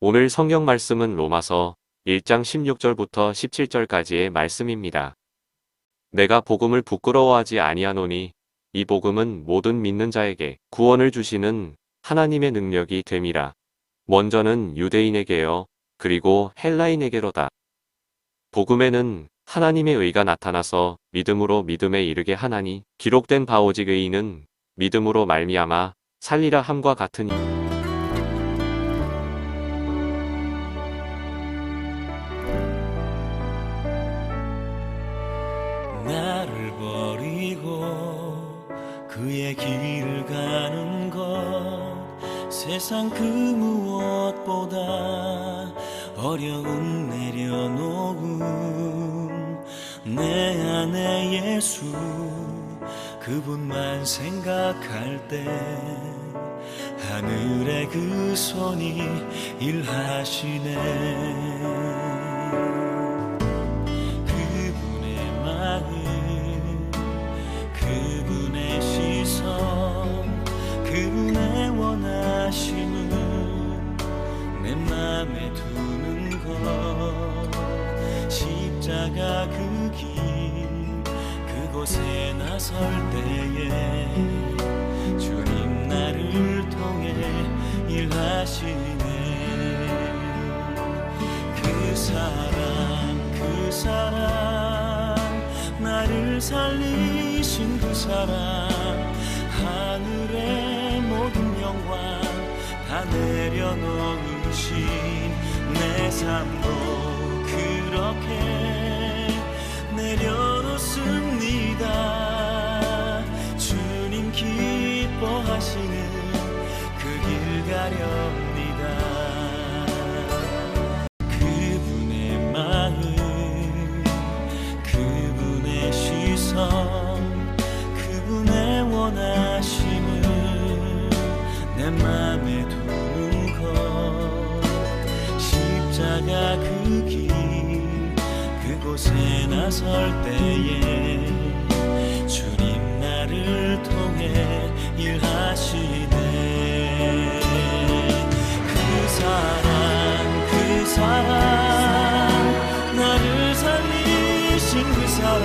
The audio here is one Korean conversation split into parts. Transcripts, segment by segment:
오늘 성경 말씀은 로마서 1장 16절부터 17절까지의 말씀입니다. 내가 복음을 부끄러워하지 아니하노니 이 복음은 모든 믿는 자에게 구원을 주시는 하나님의 능력이 됨이라. 먼저는 유대인에게요, 그리고 헬라인에게로다. 복음에는 하나님의 의가 나타나서 믿음으로 믿음에 이르게 하나니 기록된 바 오직 의인은 믿음으로 말미암아 살리라 함과 같으니. 나를 버리고 그의 길을 가는 것 세상 그 무엇보다 어려운 내려놓음 내 안에 예수 그분만 생각할 때 하늘의 그 손이 일하시네. 그분의 마음 그분의 시선 그분의 원하심은 내 맘에 두는 것 십자가 그 길 그곳에 나설 때에 주님 나를 통해 일하시네. 그 사랑 나를 살리신 그 사랑 하늘의 모든 영광 다 내려놓으신 내 삶도 그렇게 내려놓습니다. 주님 기뻐하시는 그 길 가렵니다. 그분의 마음 그분의 시선 그분의 원하심을 내 맘에 두는 것 십자가 그 길 그곳에 나설 때에 주님 나를 통해 일하시네. 그 사랑 나를 살리신 그 사랑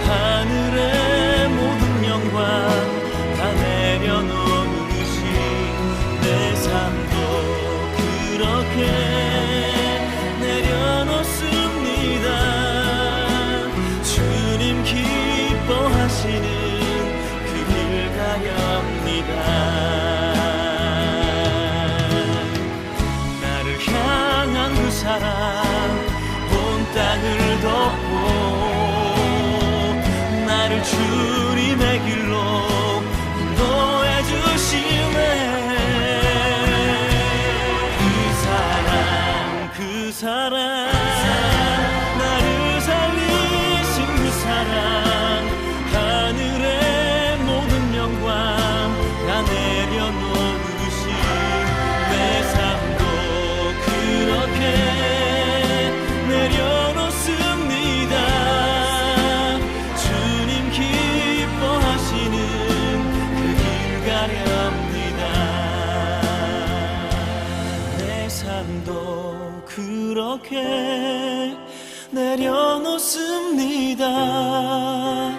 하늘의 모든 영광 다 내려놓으신 내 삶도 그렇게 내려놓습니다. 주님 기뻐하시는 그 길 가렵니다. 나를 향한 그 사랑 온 땅을 덮고 나를 주님의 길로 인도해 주시네. 그 사랑 나를 살리신 그 사랑 하늘의 모든 영광 다 내려놓으신 내 삶도 그렇게 내려놓습니다. 주님 기뻐하시는 그 길 가렵니다. 내 삶도 그렇게 내려놓습니다.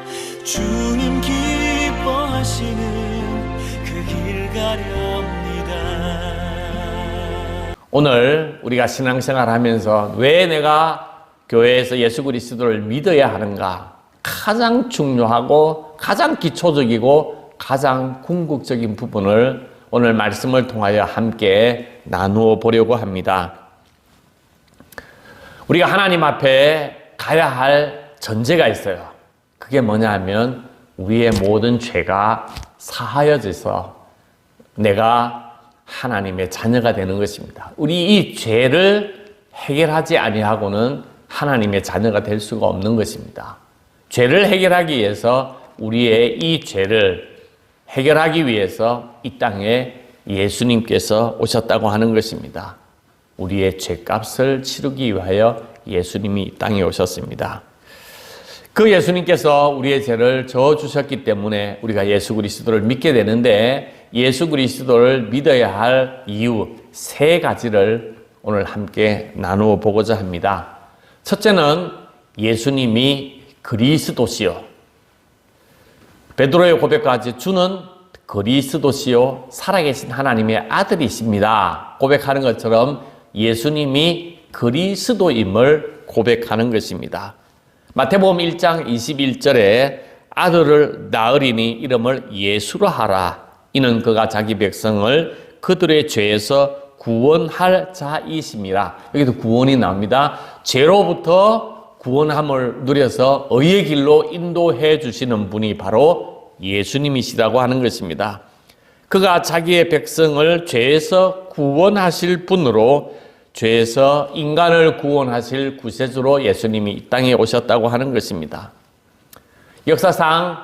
주님 기뻐하시는 그 길 가렵니다. 오늘 우리가 신앙생활 하면서 왜 내가 교회에서 예수 그리스도를 믿어야 하는가? 가장 중요하고 가장 기초적이고 가장 궁극적인 부분을 오늘 말씀을 통하여 함께 나누어 보려고 합니다. 우리가 하나님 앞에 가야 할 전제가 있어요. 그게 뭐냐 하면 우리의 모든 죄가 사하여져서 내가 하나님의 자녀가 되는 것입니다. 우리 이 죄를 해결하지 아니하고는 하나님의 자녀가 될 수가 없는 것입니다. 죄를 해결하기 위해서 우리의 이 죄를 해결하기 위해서 이 땅에 예수님께서 오셨다고 하는 것입니다. 우리의 죄값을 치르기 위하여 예수님이 이 땅에 오셨습니다. 그 예수님께서 우리의 죄를 져주셨기 때문에 우리가 예수 그리스도를 믿게 되는데 예수 그리스도를 믿어야 할 이유 3가지를 오늘 함께 나누어 보고자 합니다. 첫째는 예수님이 그리스도시요. 베드로의 고백까지 주는 그리스도시요 살아계신 하나님의 아들이십니다. 고백하는 것처럼 예수님이 그리스도임을 고백하는 것입니다. 마태복음 1장 21절에 아들을 낳으리니 이름을 예수로 하라. 이는 그가 자기 백성을 그들의 죄에서 구원할 자이심이라. 여기도 구원이 나옵니다. 죄로부터 구원함을 누려서 의의 길로 인도해 주시는 분이 바로 예수님이시라고 하는 것입니다. 그가 자기의 백성을 죄에서 구원하실 분으로 죄에서 인간을 구원하실 구세주로 예수님이 이 땅에 오셨다고 하는 것입니다. 역사상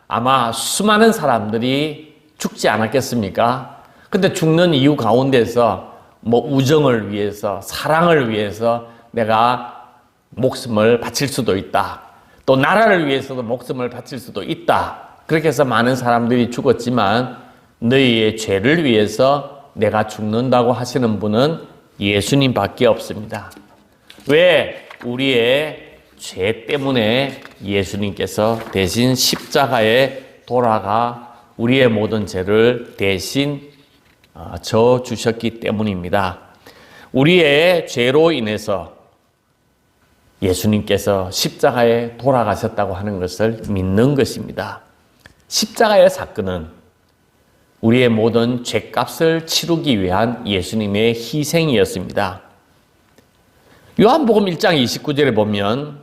아마 수많은 사람들이 죽지 않았겠습니까? 근데 죽는 이유 가운데서 우정을 위해서, 사랑을 위해서 내가 목숨을 바칠 수도 있다. 또 나라를 위해서도 목숨을 바칠 수도 있다. 그렇게 해서 많은 사람들이 죽었지만 너희의 죄를 위해서 내가 죽는다고 하시는 분은 예수님밖에 없습니다. 왜? 우리의 죄 때문에 예수님께서 대신 십자가에 돌아가 우리의 모든 죄를 대신 져 주셨기 때문입니다. 우리의 죄로 인해서 예수님께서 십자가에 돌아가셨다고 하는 것을 믿는 것입니다. 십자가의 사건은 우리의 모든 죄값을 치르기 위한 예수님의 희생이었습니다. 요한복음 1장 29절에 보면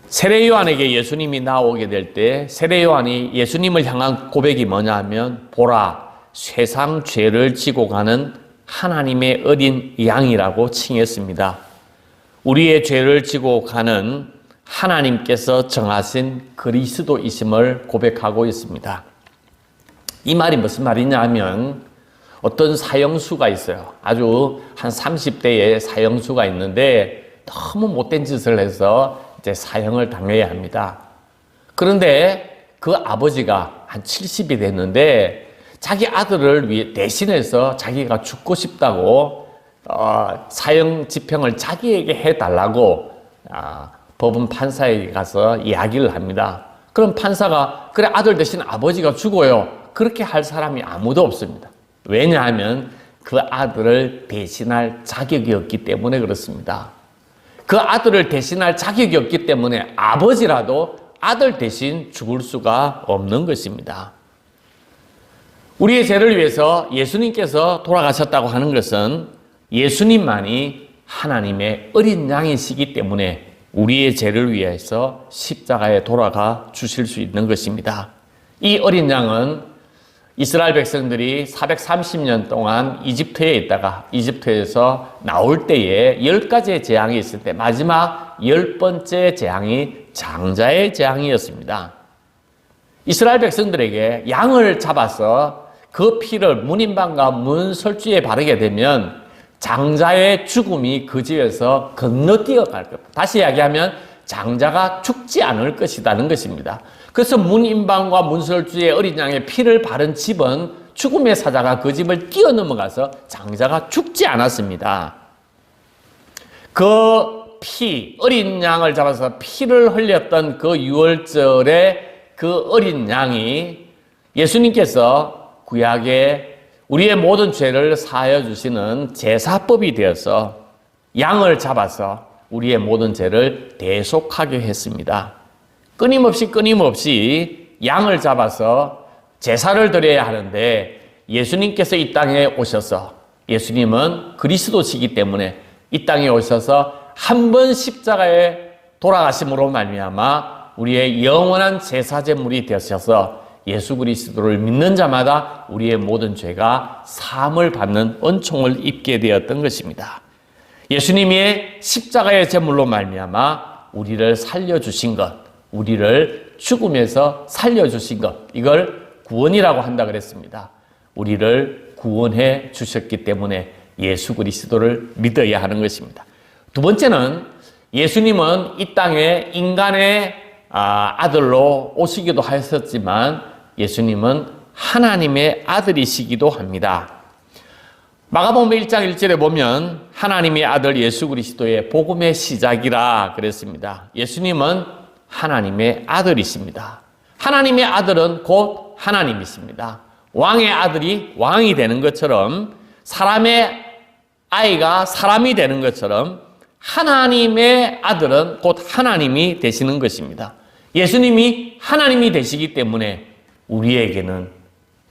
세례 요한에게 예수님이 나오게 될 때 세례 요한이 예수님을 향한 고백이 뭐냐 하면 보라 세상 죄를 지고 가는 하나님의 어린 양이라고 칭했습니다. 우리의 죄를 지고 가는 하나님께서 정하신 그리스도이심을 고백하고 있습니다. 이 말이 무슨 말이냐 하면 어떤 사형수가 있어요. 아주 한 30대의 사형수가 있는데 너무 못된 짓을 해서 이제 사형을 당해야 합니다. 그런데 그 아버지가 한 70이 됐는데 자기 아들을 위해 대신해서 자기가 죽고 싶다고 사형 집행을 자기에게 해달라고 법원 판사에게 가서 이야기를 합니다. 그럼 판사가 그래 아들 대신 아버지가 죽어요. 그렇게 할 사람이 아무도 없습니다. 왜냐하면 그 아들을 대신할 자격이 없기 때문에 그렇습니다. 그 아들을 대신할 자격이 없기 때문에 아버지라도 아들 대신 죽을 수가 없는 것입니다. 우리의 죄를 위해서 예수님께서 돌아가셨다고 하는 것은 예수님만이 하나님의 어린 양이시기 때문에 우리의 죄를 위해서 십자가에 돌아가 주실 수 있는 것입니다. 이 어린 양은 이스라엘 백성들이 430년 동안 이집트에 있다가 이집트에서 나올 때에 10가지의 재앙이 있을 때 마지막 10번째 재앙이 장자의 재앙이었습니다. 이스라엘 백성들에게 양을 잡아서 그 피를 문인방과 문설주에 바르게 되면 장자의 죽음이 그 집에서 건너뛰어 갈 겁니다. 다시 이야기하면 장자가 죽지 않을 것이라는 것입니다. 그래서 문인방과 문설주의 어린 양의 피를 바른 집은 죽음의 사자가 그 집을 뛰어넘어가서 장자가 죽지 않았습니다. 그 피, 어린 양을 잡아서 피를 흘렸던 그 유월절에 그 어린 양이 예수님께서 구약에 우리의 모든 죄를 사하여 주시는 제사법이 되어서 양을 잡아서 우리의 모든 죄를 대속하게 했습니다. 끊임없이 양을 잡아서 제사를 드려야 하는데 예수님께서 이 땅에 오셔서 예수님은 그리스도시기 때문에 이 땅에 오셔서 한 번 십자가에 돌아가심으로 말미암아 우리의 영원한 제사 제물이 되셔서 예수 그리스도를 믿는 자마다 우리의 모든 죄가 사함을 받는 은총을 입게 되었던 것입니다. 예수님의 십자가의 제물로 말미암아 우리를 살려주신 것, 우리를 죽음에서 살려주신 것, 이걸 구원이라고 한다 그랬습니다. 우리를 구원해 주셨기 때문에 예수 그리스도를 믿어야 하는 것입니다. 두 번째는 예수님은 이 땅에 인간의 아들로 오시기도 하셨지만 예수님은 하나님의 아들이시기도 합니다. 마가복음 1장 1절에 보면 하나님의 아들 예수 그리스도의 복음의 시작이라 그랬습니다. 예수님은 하나님의 아들이십니다. 하나님의 아들은 곧 하나님이십니다. 왕의 아들이 왕이 되는 것처럼, 사람의 아이가 사람이 되는 것처럼 하나님의 아들은 곧 하나님이 되시는 것입니다. 예수님이 하나님이 되시기 때문에 우리에게는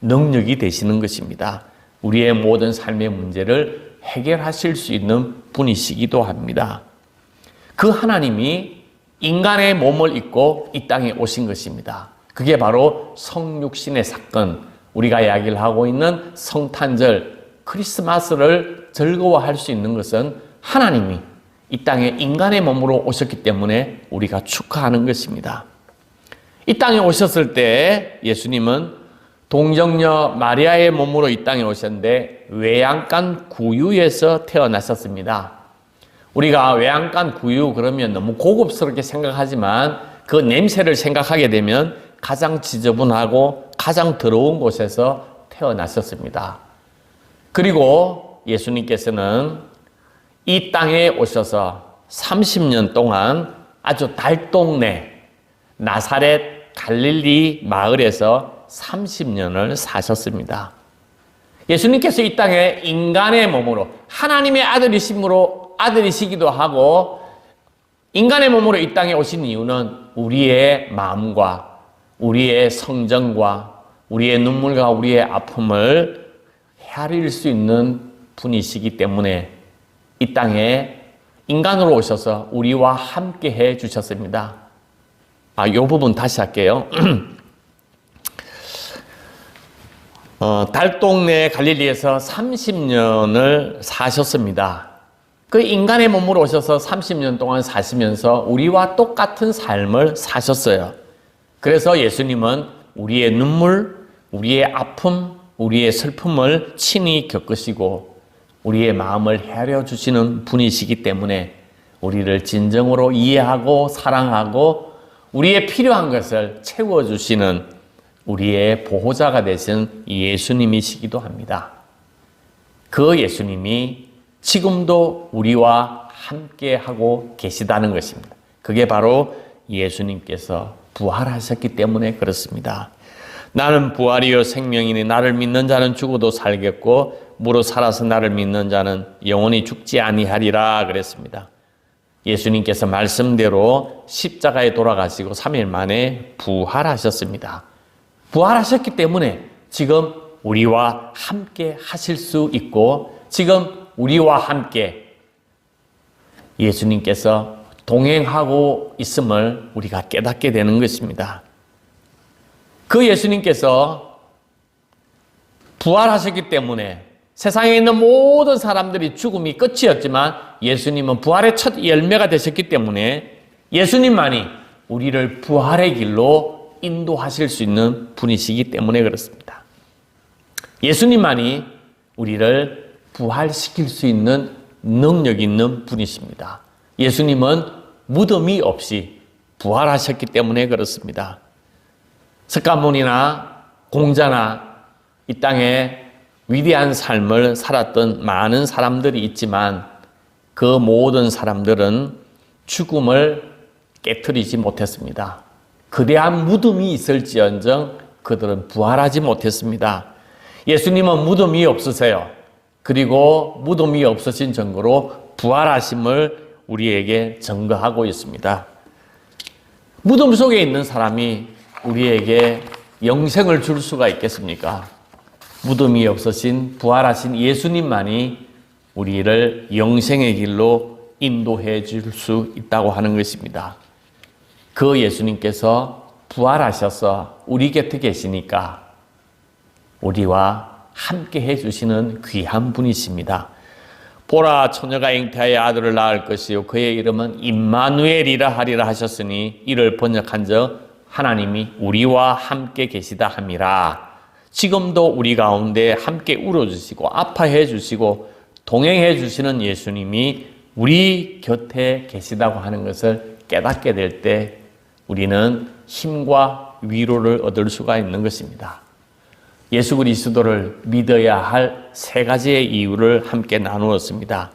능력이 되시는 것입니다. 우리의 모든 삶의 문제를 해결하실 수 있는 분이시기도 합니다. 그 하나님이 인간의 몸을 입고 이 땅에 오신 것입니다. 그게 바로 성육신의 사건, 우리가 이야기를 하고 있는 성탄절, 크리스마스를 즐거워할 수 있는 것은 하나님이 이 땅에 인간의 몸으로 오셨기 때문에 우리가 축하하는 것입니다. 이 땅에 오셨을 때 예수님은 동정녀 마리아의 몸으로 이 땅에 오셨는데 외양간 구유에서 태어나셨습니다. 우리가 외양간 구유 그러면 너무 고급스럽게 생각하지만 그 냄새를 생각하게 되면 가장 지저분하고 가장 더러운 곳에서 태어나셨습니다. 그리고 예수님께서는 이 땅에 오셔서 30년 동안 아주 달동네 나사렛 갈릴리 마을에서 30년을 사셨습니다. 예수님께서 이 땅에 인간의 몸으로 하나님의 아들이시기도 하고 인간의 몸으로 이 땅에 오신 이유는 우리의 마음과 우리의 성정과 우리의 눈물과 우리의 아픔을 헤아릴 수 있는 분이시기 때문에 이 땅에 인간으로 오셔서 우리와 함께 해 주셨습니다. 이 부분 다시 할게요. 달동네 갈릴리에서 30년을 사셨습니다. 그 인간의 몸으로 오셔서 30년 동안 사시면서 우리와 똑같은 삶을 사셨어요. 그래서 예수님은 우리의 눈물, 우리의 아픔, 우리의 슬픔을 친히 겪으시고 우리의 마음을 헤아려 주시는 분이시기 때문에 우리를 진정으로 이해하고 사랑하고 우리의 필요한 것을 채워주시는 우리의 보호자가 되신 예수님이시기도 합니다. 그 예수님이 지금도 우리와 함께 하고 계시다는 것입니다. 그게 바로 예수님께서 부활하셨기 때문에 그렇습니다. 나는 부활이요 생명이니 나를 믿는 자는 죽어도 살겠고 무릇 살아서 나를 믿는 자는 영원히 죽지 아니하리라 그랬습니다. 예수님께서 말씀대로 십자가에 돌아가시고 3일 만에 부활하셨습니다. 부활하셨기 때문에 지금 우리와 함께 하실 수 있고 지금 우리와 함께 예수님께서 동행하고 있음을 우리가 깨닫게 되는 것입니다. 그 예수님께서 부활하셨기 때문에 세상에 있는 모든 사람들이 죽음이 끝이었지만 예수님은 부활의 첫 열매가 되셨기 때문에 예수님만이 우리를 부활의 길로 인도하실 수 있는 분이시기 때문에 그렇습니다. 예수님만이 우리를 부활시킬 수 있는 능력 있는 분이십니다. 예수님은 무덤이 없이 부활하셨기 때문에 그렇습니다. 석가모니나 공자나 이 땅에 위대한 삶을 살았던 많은 사람들이 있지만 그 모든 사람들은 죽음을 깨트리지 못했습니다. 거대한 무덤이 있을지언정 그들은 부활하지 못했습니다. 예수님은 무덤이 없으세요. 그리고 무덤이 없으신 증거로 부활하심을 우리에게 증거하고 있습니다. 무덤 속에 있는 사람이 우리에게 영생을 줄 수가 있겠습니까? 무덤이 없으신 부활하신 예수님만이 우리를 영생의 길로 인도해 줄 수 있다고 하는 것입니다. 그 예수님께서 부활하셔서 우리 곁에 계시니까 우리와 함께 해주시는 귀한 분이십니다. 보라 처녀가 잉태하여 아들을 낳을 것이요 그의 이름은 임마누엘이라 하리라 하셨으니 이를 번역한 적 하나님이 우리와 함께 계시다 함이라. 지금도 우리 가운데 함께 울어주시고 아파해 주시고 동행해 주시는 예수님이 우리 곁에 계시다고 하는 것을 깨닫게 될 때 우리는 힘과 위로를 얻을 수가 있는 것입니다. 예수 그리스도를 믿어야 할 세 가지의 이유를 함께 나누었습니다.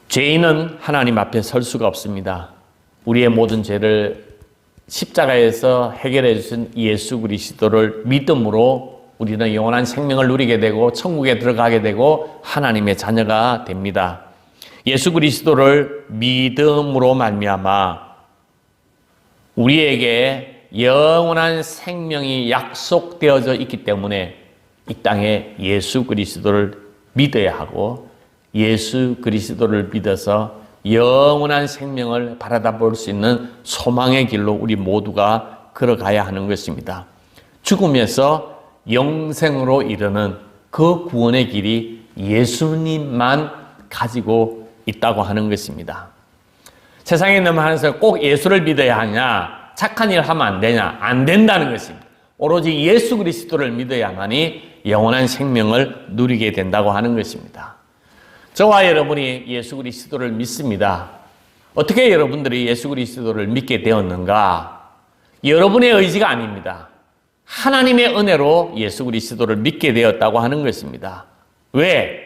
죄인은 하나님 앞에 설 수가 없습니다. 우리의 모든 죄를 십자가에서 해결해 주신 예수 그리스도를 믿음으로 우리는 영원한 생명을 누리게 되고 천국에 들어가게 되고 하나님의 자녀가 됩니다. 예수 그리스도를 믿음으로 말미암아 우리에게 영원한 생명이 약속되어져 있기 때문에 이 땅에 예수 그리스도를 믿어야 하고 예수 그리스도를 믿어서 영원한 생명을 바라다 볼 수 있는 소망의 길로 우리 모두가 걸어가야 하는 것입니다. 죽음에서 영생으로 이르는 그 구원의 길이 예수님만 가지고 있다고 하는 것입니다. 세상에 있는 많은 꼭 예수를 믿어야 하냐, 착한 일 하면 안 되냐, 안 된다는 것입니다. 오로지 예수 그리스도를 믿어야만이 영원한 생명을 누리게 된다고 하는 것입니다. 저와 여러분이 예수 그리스도를 믿습니다. 어떻게 여러분들이 예수 그리스도를 믿게 되었는가? 여러분의 의지가 아닙니다. 하나님의 은혜로 예수 그리스도를 믿게 되었다고 하는 것입니다. 왜?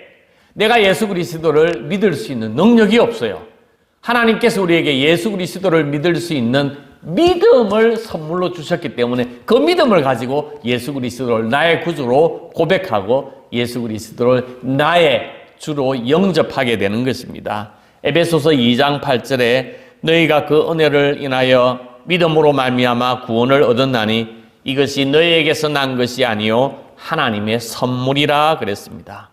내가 예수 그리스도를 믿을 수 있는 능력이 없어요. 하나님께서 우리에게 예수 그리스도를 믿을 수 있는 믿음을 선물로 주셨기 때문에 그 믿음을 가지고 예수 그리스도를 나의 구주로 고백하고 예수 그리스도를 나의 주로 영접하게 되는 것입니다. 에베소서 2장 8절에 너희가 그 은혜를 인하여 믿음으로 말미암아 구원을 얻었나니 이것이 너희에게서 난 것이 아니요 하나님의 선물이라 그랬습니다.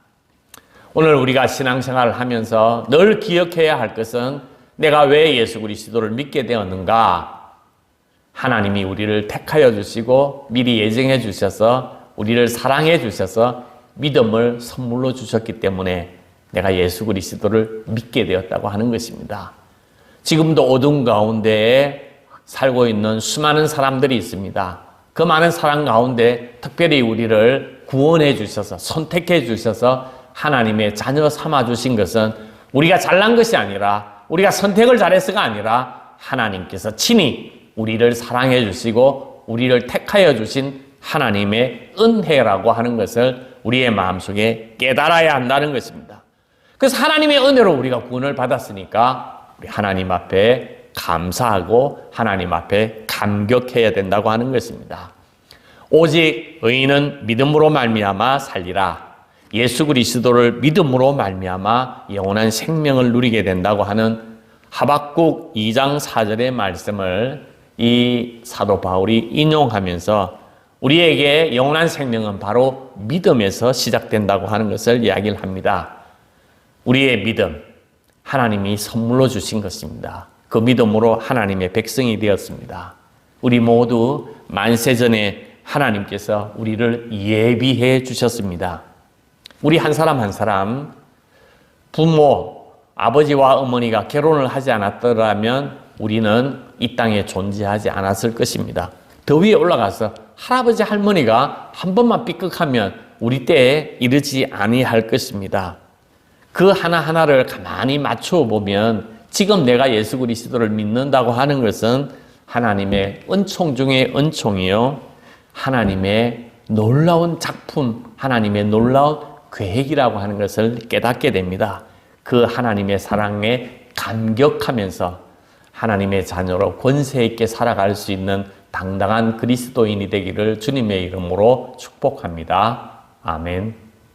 오늘 우리가 신앙생활을 하면서 늘 기억해야 할 것은 내가 왜 예수 그리스도를 믿게 되었는가? 하나님이 우리를 택하여 주시고 미리 예정해 주셔서 우리를 사랑해 주셔서 믿음을 선물로 주셨기 때문에 내가 예수 그리스도를 믿게 되었다고 하는 것입니다. 지금도 어둠 가운데에 살고 있는 수많은 사람들이 있습니다. 그 많은 사람 가운데 특별히 우리를 구원해 주셔서 선택해 주셔서 하나님의 자녀 삼아 주신 것은 우리가 잘난 것이 아니라 우리가 선택을 잘해서가 아니라 하나님께서 친히 우리를 사랑해 주시고 우리를 택하여 주신 하나님의 은혜라고 하는 것을 우리의 마음속에 깨달아야 한다는 것입니다. 그래서 하나님의 은혜로 우리가 구원을 받았으니까 우리 하나님 앞에 감사하고 하나님 앞에 감격해야 된다고 하는 것입니다. 오직 의인은 믿음으로 말미암아 살리라. 예수 그리스도를 믿음으로 말미암아 영원한 생명을 누리게 된다고 하는 하박국 2장 4절의 말씀을 이 사도 바울이 인용하면서 우리에게 영원한 생명은 바로 믿음에서 시작된다고 하는 것을 이야기를 합니다. 우리의 믿음, 하나님이 선물로 주신 것입니다. 그 믿음으로 하나님의 백성이 되었습니다. 우리 모두 만세전에 하나님께서 우리를 예비해 주셨습니다. 우리 한 사람 한 사람 부모, 아버지와 어머니가 결혼을 하지 않았더라면 우리는 이 땅에 존재하지 않았을 것입니다. 더 위에 올라가서 할아버지 할머니가 한 번만 삐끗하면 우리 때에 이르지 아니할 것입니다. 그 하나하나를 가만히 맞추어 보면 지금 내가 예수 그리스도를 믿는다고 하는 것은 하나님의 은총 중에 은총이요 하나님의 놀라운 작품, 하나님의 놀라운 계획이라고 하는 것을 깨닫게 됩니다. 그 하나님의 사랑에 감격하면서 하나님의 자녀로 권세 있게 살아갈 수 있는 당당한 그리스도인이 되기를 주님의 이름으로 축복합니다. 아멘.